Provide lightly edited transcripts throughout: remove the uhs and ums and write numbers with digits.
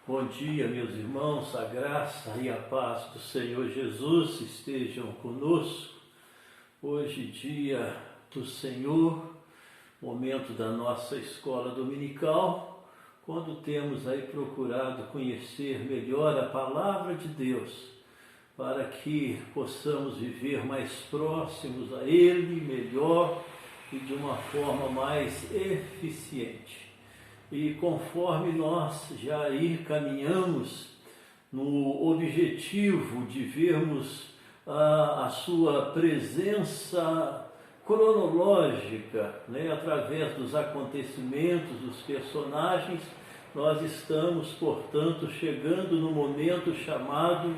Bom dia, meus irmãos, a graça e a paz do Senhor Jesus estejam conosco. Hoje, dia do Senhor, momento da nossa escola dominical, quando temos aí procurado conhecer melhor a palavra de Deus, para que possamos viver mais próximos a Ele, melhor e de uma forma mais eficiente. E conforme nós já aí caminhamos no objetivo de vermos a sua presença cronológica, através dos acontecimentos, dos personagens, nós estamos, portanto, chegando no momento chamado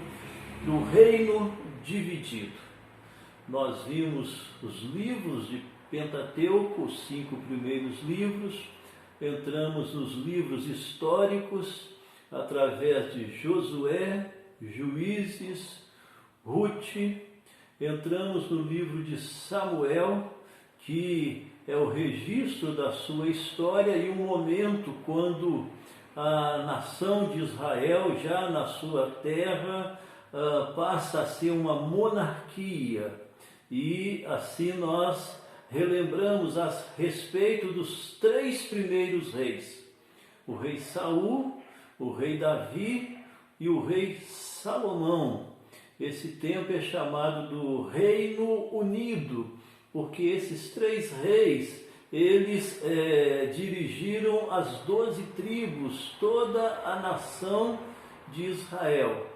do reino dividido. Nós vimos os livros de Pentateuco, os 5 primeiros livros, entramos nos livros históricos através de Josué, Juízes, Ruth, entramos no livro de Samuel, que é o registro da sua história e um momento quando a nação de Israel, já na sua terra, passa a ser uma monarquia. E assim nós relembramos a respeito dos 3 primeiros reis, o rei Saul, o rei Davi e o rei Salomão. Esse tempo é chamado do Reino Unido, porque esses 3 reis, eles dirigiram as 12 tribos, toda a nação de Israel.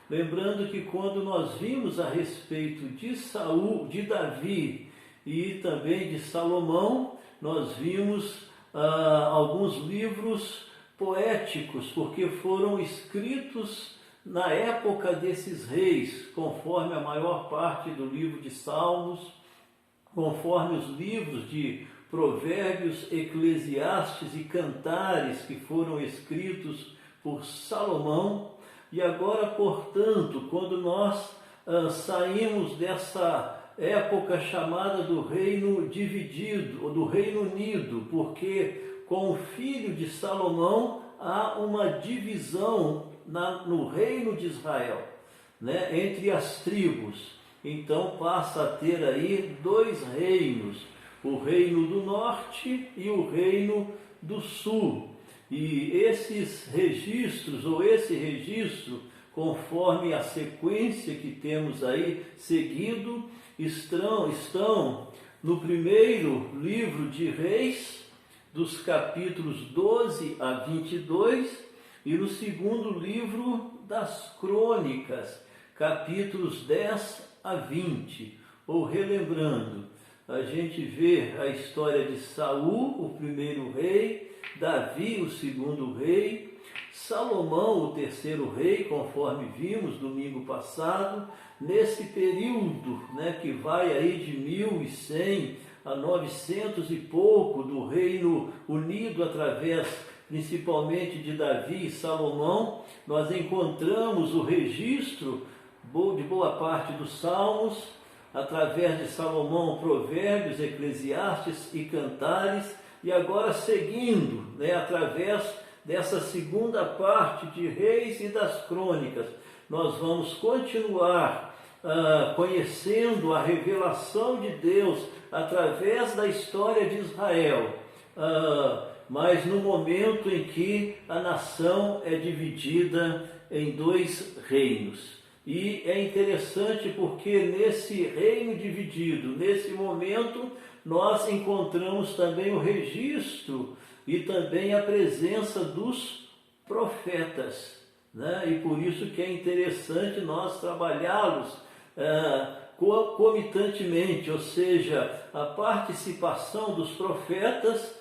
Lembrando que quando nós vimos a respeito de Saul, de Davi e também de Salomão, nós vimos alguns livros poéticos, porque foram escritos na época desses reis, conforme a maior parte do livro de Salmos, conforme os livros de Provérbios, Eclesiastes e Cantares, que foram escritos por Salomão. E agora, portanto, quando nós saímos dessa época chamada do reino dividido, ou do reino unido, porque com o filho de Salomão há uma divisão no reino de Israel, entre as tribos. Então passa a ter aí 2 reinos, o reino do norte e o reino do sul. E esses registros, ou esse registro, conforme a sequência que temos aí seguido, estão no primeiro livro de Reis, dos capítulos 12 a 22, e no segundo livro das Crônicas, capítulos 10 a 20. Ou relembrando, a gente vê a história de Saul, o primeiro rei, Davi, o segundo rei, Salomão, o terceiro rei, conforme vimos domingo passado, nesse período que vai aí de 1100 a 900 e pouco do Reino Unido, através principalmente de Davi e Salomão, nós encontramos o registro de boa parte dos Salmos, através de Salomão, Provérbios, Eclesiastes e Cantares, e agora seguindo, através dessa segunda parte de Reis e das Crônicas, nós vamos continuar conhecendo a revelação de Deus através da história de Israel, mas no momento em que a nação é dividida em 2 reinos. E é interessante porque nesse reino dividido, nesse momento, nós encontramos também o registro e também a presença dos profetas, E por isso que é interessante nós trabalhá-los comitantemente, ou seja, a participação dos profetas,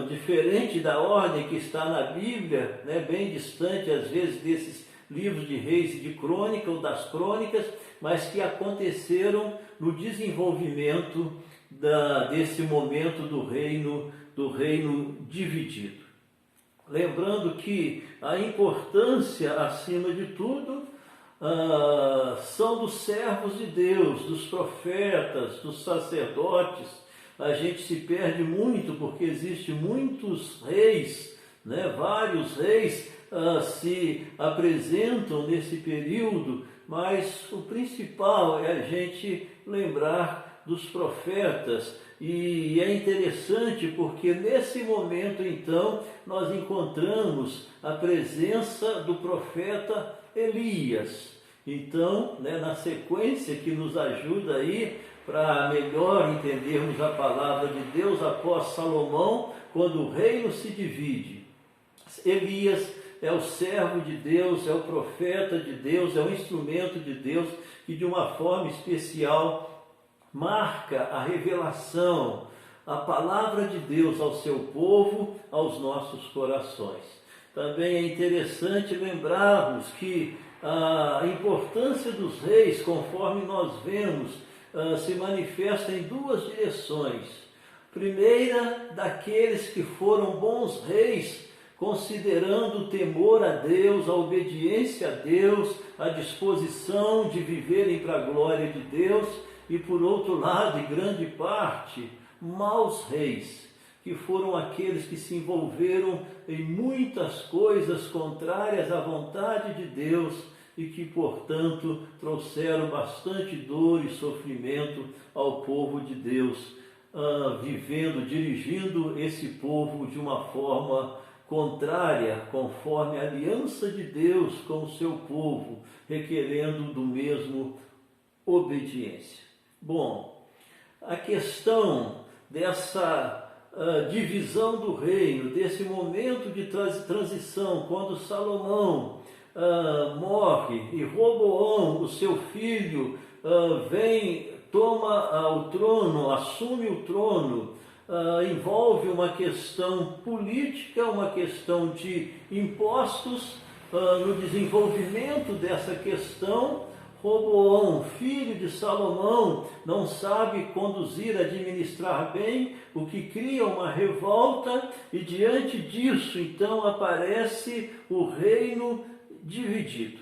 diferente da ordem que está na Bíblia, bem distante às vezes desses livros de Reis e de Crônica ou das Crônicas, mas que aconteceram no desenvolvimento desse momento do reino dividido. Lembrando que a importância, acima de tudo, são dos servos de Deus, dos profetas, dos sacerdotes. A gente se perde muito porque existem muitos reis, né? Vários reis se apresentam nesse período, mas o principal é a gente lembrar dos profetas. E é interessante porque nesse momento então nós encontramos a presença do profeta Elias. Então, né, na sequência que nos ajuda aí para melhor entendermos a palavra de Deus após Salomão, quando o reino se divide. Elias é o servo de Deus, é o profeta de Deus, é o instrumento de Deus que de uma forma especial marca a revelação, a palavra de Deus ao seu povo, aos nossos corações. Também é interessante lembrarmos que a importância dos reis, conforme nós vemos, se manifesta em duas direções. Primeira, daqueles que foram bons reis, considerando o temor a Deus, a obediência a Deus, a disposição de viverem para a glória de Deus. E por outro lado, em grande parte, maus reis, que foram aqueles que se envolveram em muitas coisas contrárias à vontade de Deus e que, portanto, trouxeram bastante dor e sofrimento ao povo de Deus, dirigindo esse povo de uma forma contrária, conforme a aliança de Deus com o seu povo, requerendo do mesmo obediência. Bom, a questão dessa divisão do reino, desse momento de transição, quando Salomão morre e Roboão, o seu filho, toma o trono, assume o trono, envolve uma questão política, uma questão de impostos. No desenvolvimento dessa questão, Roboão, filho de Salomão, não sabe conduzir, administrar bem, o que cria uma revolta, e diante disso, então, aparece o reino dividido.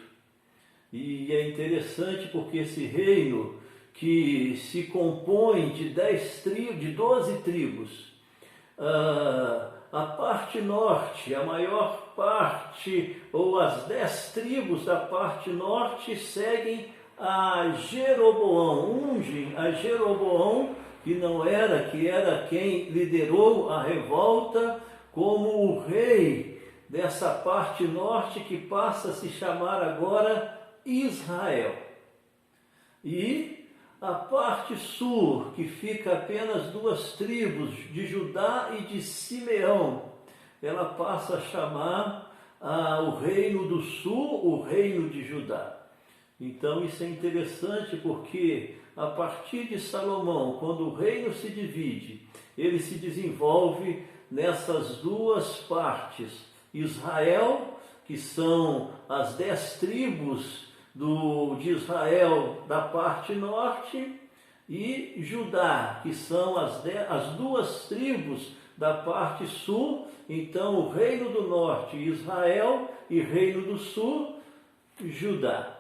E é interessante porque esse reino, que se compõe de 12 tribos, a parte norte, a maior parte, ou as 10 tribos da parte norte seguem a Jeroboão, ungem a Jeroboão, que era quem liderou a revolta, como o rei dessa parte norte, que passa a se chamar agora Israel. E a parte sul, que fica apenas 2 tribos, de Judá e de Simeão, ela passa a chamar o reino do sul, o reino de Judá. Então isso é interessante porque a partir de Salomão, quando o reino se divide, ele se desenvolve nessas 2 partes. Israel, que são as 10 tribos de Israel da parte norte, e Judá, que são as 2 tribos da parte sul. Então o reino do norte, Israel, e reino do sul, Judá.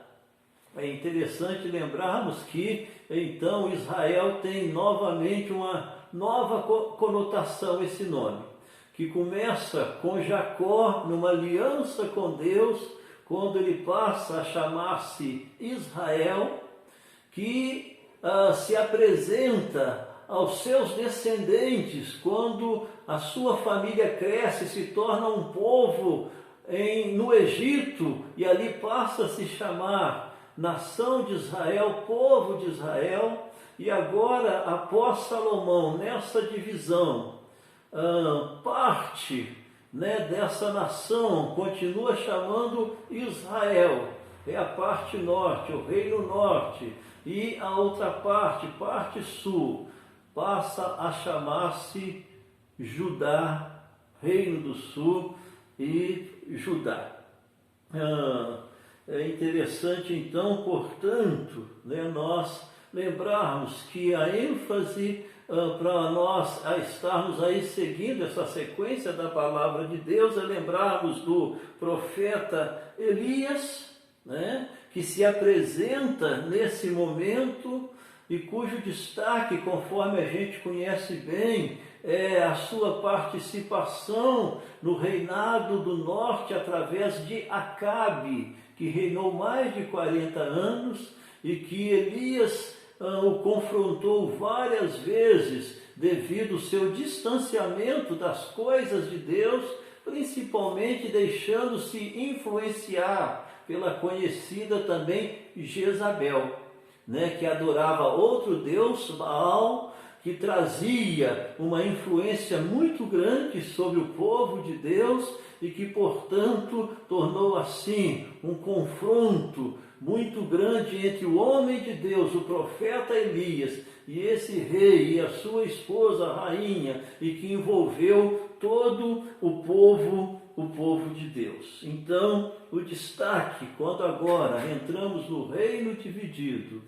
É interessante lembrarmos que então Israel tem novamente uma nova conotação, esse nome, que começa com Jacó numa aliança com Deus, quando ele passa a chamar-se Israel, que se apresenta aos seus descendentes quando a sua família cresce, se torna um povo no Egito, e ali passa a se chamar nação de Israel, povo de Israel. E agora, após Salomão, nessa divisão, parte dessa nação continua chamando Israel, é a parte norte, o reino norte, e a outra parte sul, passa a chamar-se Judá, reino do sul e Judá. É interessante então, portanto, nós lembrarmos que a ênfase para nós estarmos aí seguindo essa sequência da palavra de Deus é lembrarmos do profeta Elias, que se apresenta nesse momento e cujo destaque, conforme a gente conhece bem, é a sua participação no reinado do norte através de Acabe, que reinou mais de 40 anos e que Elias o confrontou várias vezes devido ao seu distanciamento das coisas de Deus, principalmente deixando-se influenciar pela conhecida também Jezabel, que adorava outro deus, Baal, que trazia uma influência muito grande sobre o povo de Deus e que, portanto, tornou assim um confronto muito grande entre o homem de Deus, o profeta Elias, e esse rei e a sua esposa, a rainha, e que envolveu todo o povo de Deus. Então, o destaque, quando agora entramos no reino dividido,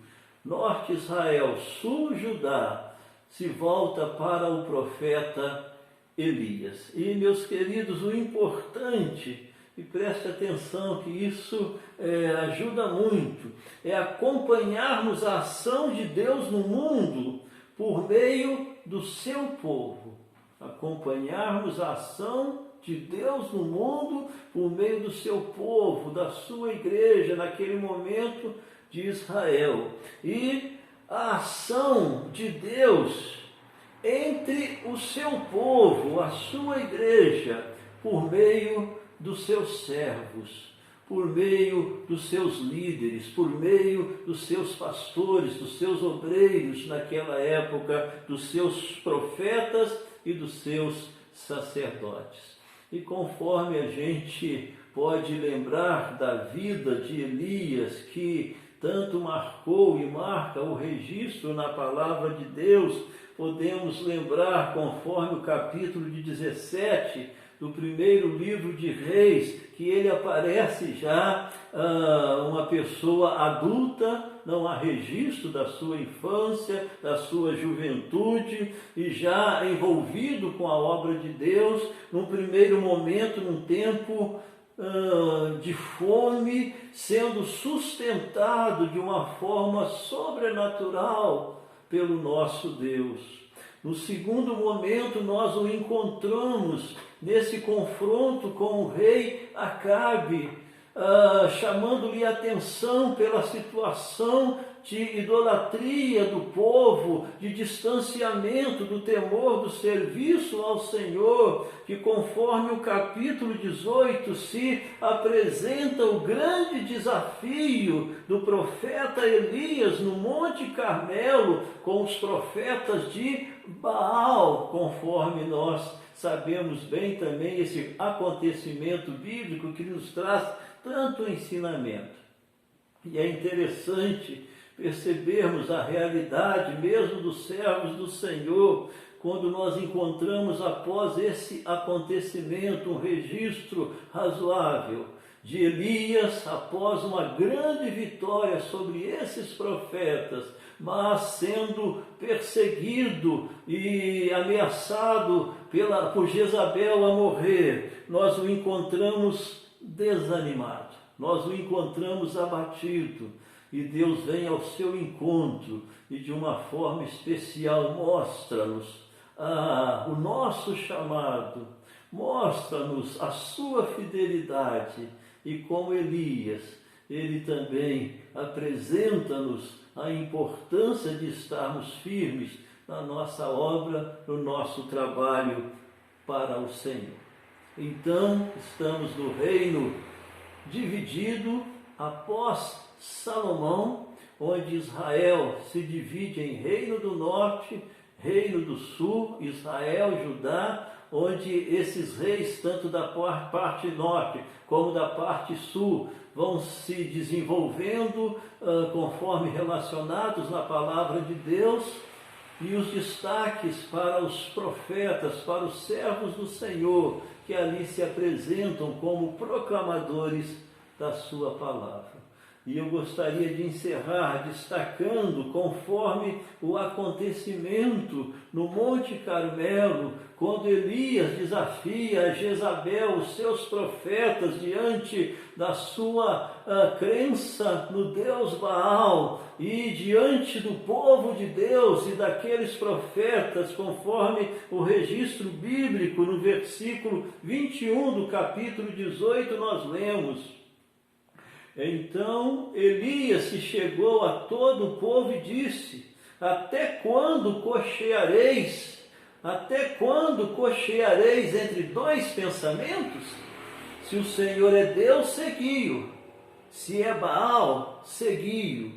norte Israel, sul Judá, se volta para o profeta Elias. E, meus queridos, o importante, e preste atenção que isso ajuda muito, é acompanharmos a ação de Deus no mundo por meio do seu povo. Acompanharmos a ação de Deus no mundo por meio do seu povo, da sua igreja, naquele momento de Israel. E a ação de Deus entre o seu povo, a sua igreja, por meio dos seus servos, por meio dos seus líderes, por meio dos seus pastores, dos seus obreiros naquela época, dos seus profetas e dos seus sacerdotes. E conforme a gente pode lembrar da vida de Elias, que tanto marcou e marca o registro na palavra de Deus, podemos lembrar, conforme o capítulo de 17 do primeiro livro de Reis, que ele aparece já uma pessoa adulta, não há registro da sua infância, da sua juventude, e já envolvido com a obra de Deus, num primeiro momento, num tempo de fome, sendo sustentado de uma forma sobrenatural pelo nosso Deus. No segundo momento, nós o encontramos nesse confronto com o rei Acabe, chamando-lhe atenção pela situação de idolatria do povo, de distanciamento do temor do serviço ao Senhor, que conforme o capítulo 18 se apresenta o grande desafio do profeta Elias no Monte Carmelo com os profetas de Baal, conforme nós sabemos bem também esse acontecimento bíblico que nos traz tanto ensinamento. E é interessante percebermos a realidade mesmo dos servos do Senhor, quando nós encontramos após esse acontecimento um registro razoável de Elias, após uma grande vitória sobre esses profetas, mas sendo perseguido e ameaçado por Jezabel a morrer, nós o encontramos desanimado, nós o encontramos abatido, e Deus vem ao seu encontro e de uma forma especial mostra-nos o nosso chamado, mostra-nos a sua fidelidade, e como Elias, ele também apresenta-nos a importância de estarmos firmes na nossa obra, no nosso trabalho para o Senhor. Então, estamos no reino dividido após Salomão, onde Israel se divide em reino do norte, reino do sul, Israel, Judá, onde esses reis, tanto da parte norte como da parte sul, vão se desenvolvendo conforme relacionados na palavra de Deus, e os destaques para os profetas, para os servos do Senhor, que ali se apresentam como proclamadores da sua palavra. E eu gostaria de encerrar destacando, conforme o acontecimento no Monte Carmelo, quando Elias desafia a Jezabel, os seus profetas, diante da sua crença no Deus Baal, e diante do povo de Deus e daqueles profetas, conforme o registro bíblico, no versículo 21 do capítulo 18, nós lemos: então Elias se chegou a todo o povo e disse: até quando cocheareis? Até quando cocheareis entre dois pensamentos? Se o Senhor é Deus, segui-o. Se é Baal, segui-o.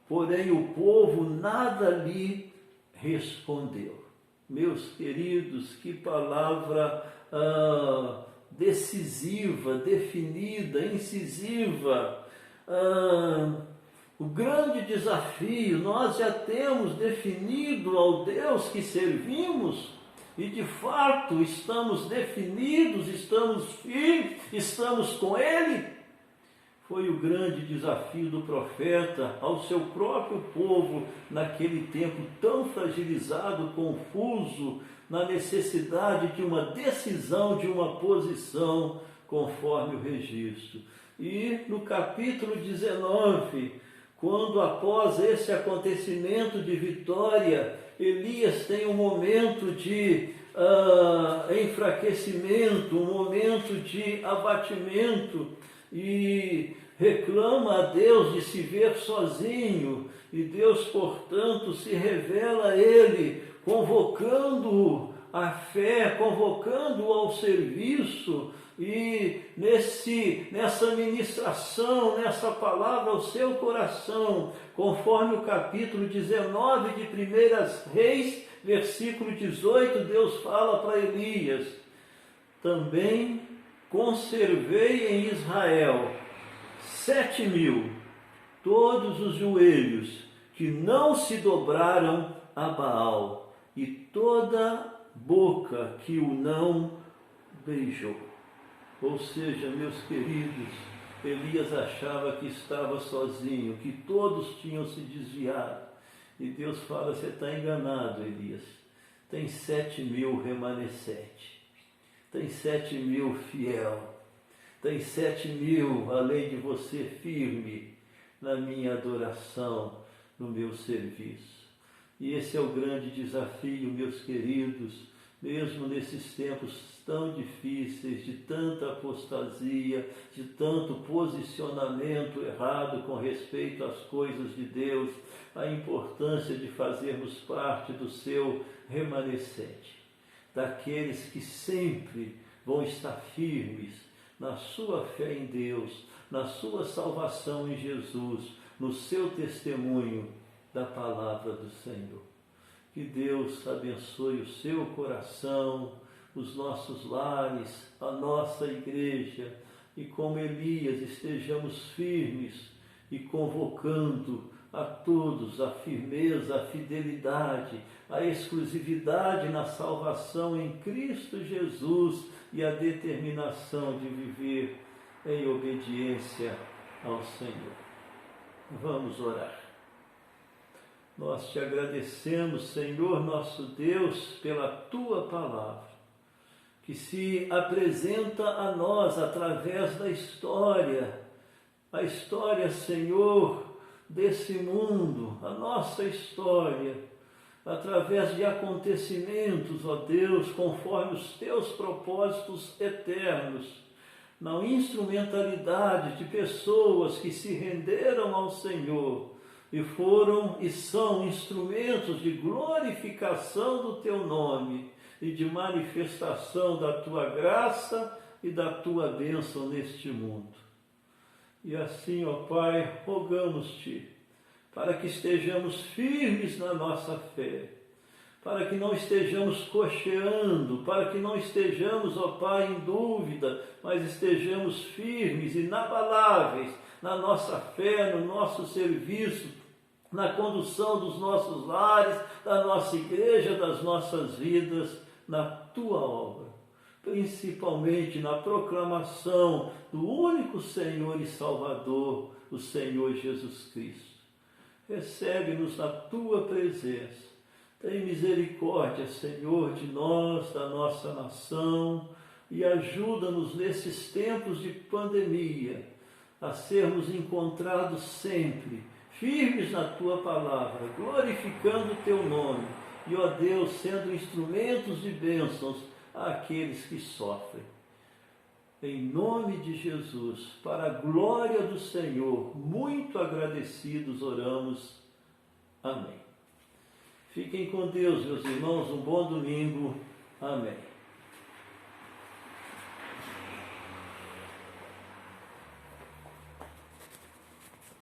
Porém o povo nada lhe respondeu. Meus queridos, que palavra decisiva, definida, incisiva. O grande desafio, nós já temos definido ao Deus que servimos, e de fato estamos definidos, estamos firmes, estamos com Ele. Foi o grande desafio do profeta ao seu próprio povo, naquele tempo tão fragilizado, confuso, na necessidade de uma decisão, de uma posição, conforme o registro. E no capítulo 19, quando após esse acontecimento de vitória, Elias tem um momento de enfraquecimento, um momento de abatimento, e reclama a Deus de se ver sozinho, e Deus, portanto, se revela a ele, convocando-o à fé, convocando-o ao serviço, e nessa ministração, nessa palavra ao seu coração, conforme o capítulo 19 de 1 Reis, versículo 18, Deus fala para Elias: também conservei em Israel 7.000, todos os joelhos que não se dobraram a Baal, e toda boca que o não beijou. Ou seja, meus queridos, Elias achava que estava sozinho, que todos tinham se desviado. E Deus fala: você está enganado, Elias. Tem 7.000 remanescentes. Tem 7.000 fiel. Tem 7.000, além de você, firme na minha adoração, no meu serviço. E esse é o grande desafio, meus queridos, mesmo nesses tempos tão difíceis, de tanta apostasia, de tanto posicionamento errado com respeito às coisas de Deus, a importância de fazermos parte do seu remanescente, daqueles que sempre vão estar firmes na sua fé em Deus, na sua salvação em Jesus, no seu testemunho da palavra do Senhor. Que Deus abençoe o seu coração, os nossos lares, a nossa igreja, e como Elias estejamos firmes e convocando a todos a firmeza, a fidelidade, a exclusividade na salvação em Cristo Jesus e a determinação de viver em obediência ao Senhor. Vamos orar. Nós te agradecemos, Senhor nosso Deus, pela Tua palavra, que se apresenta a nós através da história, a história, Senhor, desse mundo, a nossa história, através de acontecimentos, ó Deus, conforme os Teus propósitos eternos, na instrumentalidade de pessoas que se renderam ao Senhor, e foram e são instrumentos de glorificação do Teu nome e de manifestação da Tua graça e da Tua bênção neste mundo. E assim, ó Pai, rogamos-Te para que estejamos firmes na nossa fé, para que não estejamos cocheando, para que não estejamos, ó Pai, em dúvida, mas estejamos firmes, inabaláveis na nossa fé, no nosso serviço, na condução dos nossos lares, da nossa igreja, das nossas vidas, na Tua obra. principalmente na proclamação do único Senhor e Salvador, o Senhor Jesus Cristo. Recebe-nos na tua presença. Tem misericórdia, Senhor, de nós, da nossa nação, e ajuda-nos nesses tempos de pandemia a sermos encontrados sempre firmes na tua palavra, glorificando o teu nome e, ó Deus, sendo instrumentos de bênçãos àqueles que sofrem. Em nome de Jesus, para a glória do Senhor, muito agradecidos oramos. Amém. Fiquem com Deus, meus irmãos, um bom domingo. Amém.